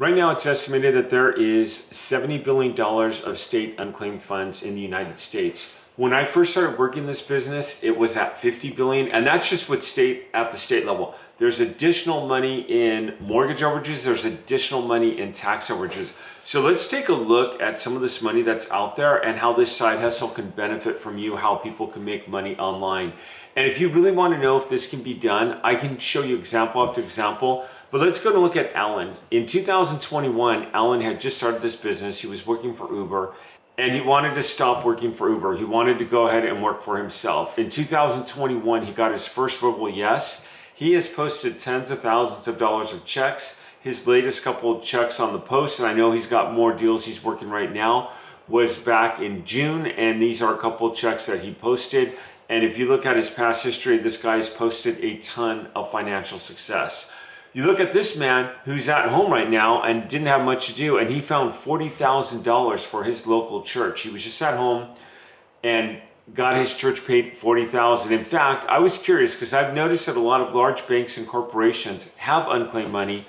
Right now, it's estimated that there is $70 billion of state unclaimed funds in the United States. When I first started working this business, it was at $50 billion, and that's just with at the state level. There's additional money in mortgage overages, there's additional money in tax overages. So let's take a look at some of this money that's out there and how this side hustle can benefit from you, how people can make money online. And if you really want to know if this can be done, I can show you example after example. But let's go to look at Alan. In 2021, Alan had just started this business. He was working for Uber, and he wanted to stop working for Uber. He wanted to go ahead and work for himself. In 2021, he got his first verbal yes. He has posted tens of thousands of dollars of checks. His latest couple of checks on the post, and I know he's got more deals he's working right now, was back in June, and these are a couple of checks that he posted. And if you look at his past history, this guy has posted a ton of financial success. You look at this man who's at home right now and didn't have much to do, and he found $40,000 for his local church. He was just at home and got his church paid $40,000. In fact, I was curious because I've noticed that a lot of large banks and corporations have unclaimed money.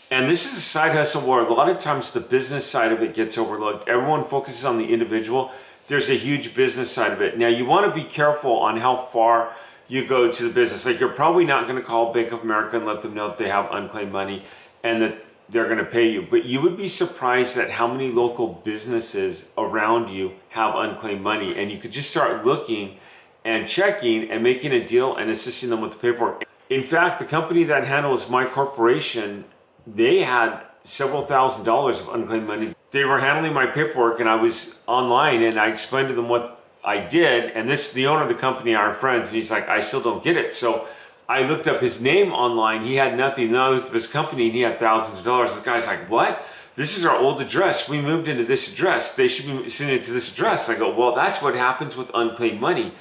And this is a side hustle where a lot of times the business side of it gets overlooked. Everyone focuses on the individual. There's a huge business side of it. Now, you want to be careful on how far you go to the business. Like, you're probably not going to call Bank of America and let them know that they have unclaimed money and that they're going to pay you. But you would be surprised at how many local businesses around you have unclaimed money. And you could just start looking and checking and making a deal and assisting them with the paperwork. In fact, the company that handles my corporation, they had several $1,000s of unclaimed money. They were handling my paperwork, and I was online, and I explained to them what I did, and the owner of the company, our friends, and he's like, I still don't get it. So I looked up his name online. He had nothing. Then I looked up his company, and he had thousands of dollars. The guy's like, what? This is our old address. We moved into this address. They should be sending it to this address. I go, well, that's what happens with unclaimed money.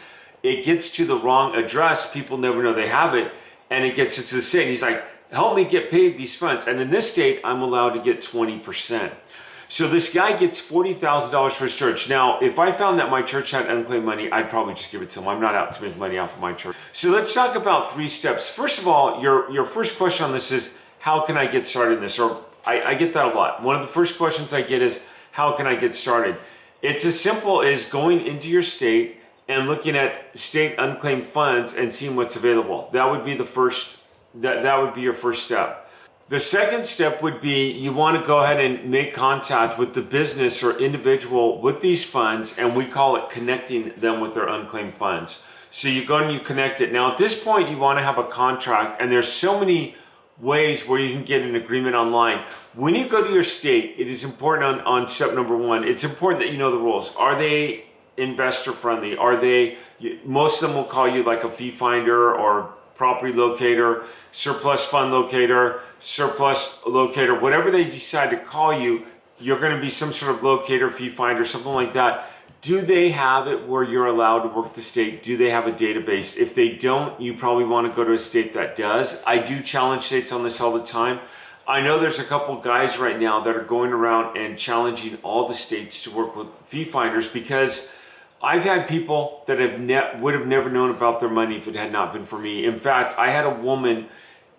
It gets to the wrong address. People never know they have it, and it gets into the state. He's like, help me get paid these funds. And in this state, I'm allowed to get 20%. So this guy gets $40,000 for his church. Now, if I found that my church had unclaimed money, I'd probably just give it to him. I'm not out to make money off of my church. So let's talk about 3 steps. First of all, your first question on this is, how can I get started in this? Or I get that a lot. One of the first questions I get is, how can I get started? It's as simple as going into your state and looking at state unclaimed funds and seeing what's available. That would be the first, that would be your first step. The second step would be you want to go ahead and make contact with the business or individual with these funds, and we call it connecting them with their unclaimed funds. So you go and you connect it. Now at this point you want to have a contract, and there's so many ways where you can get an agreement online. When you go to your state, it is important on step number 1, it's important that you know the rules. Are they investor friendly? Are they, most of them will call you like a fee finder or property locator, surplus fund locator, surplus locator, whatever they decide to call you, you're going to be some sort of locator, fee finder, something like that. Do they have it where you're allowed to work the state? Do they have a database? If they don't, you probably want to go to a state that does. I do challenge states on this all the time. I know there's a couple guys right now that are going around and challenging all the states to work with fee finders, because I've had people that would have never known about their money if it had not been for me. In fact, I had a woman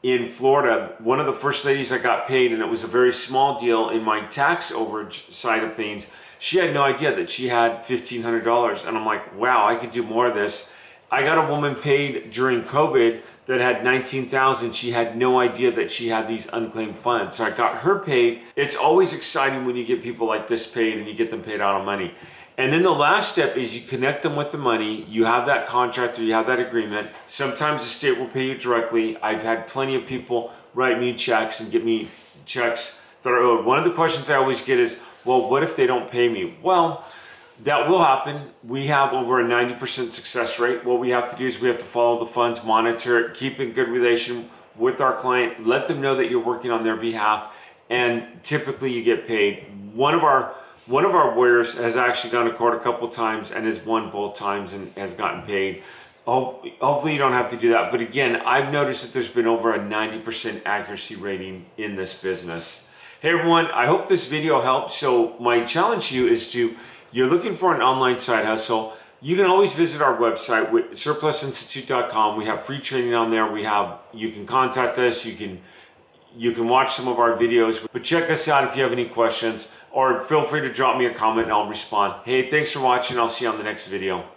in Florida, one of the first ladies I got paid, and it was a very small deal in my tax overage side of things. She had no idea that she had $1,500, and I'm like, wow, I could do more of this. I got a woman paid during COVID that had $19,000. She had no idea that she had these unclaimed funds. So I got her paid. It's always exciting when you get people like this paid and you get them paid out of money. And then the last step is you connect them with the money. You have that contract or you have that agreement. Sometimes the state will pay you directly. I've had plenty of people write me checks and get me checks that are owed. One of the questions I always get is, well, what if they don't pay me? Well, that will happen. We have over a 90% success rate. What we have to do is we have to follow the funds, monitor it, keep in good relation with our client, let them know that you're working on their behalf, and typically you get paid. One of our lawyers has actually gone to court a couple times and has won both times and has gotten paid. Hopefully you don't have to do that. But again, I've noticed that there's been over a 90% accuracy rating in this business. Hey everyone, I hope this video helped. So my challenge to you is you're looking for an online side hustle. You can always visit our website with surplusinstitute.online. We have free training on there. You can contact us. You You can watch some of our videos, but check us out if you have any questions, or feel free to drop me a comment and I'll respond. Hey, thanks for watching. I'll see you on the next video.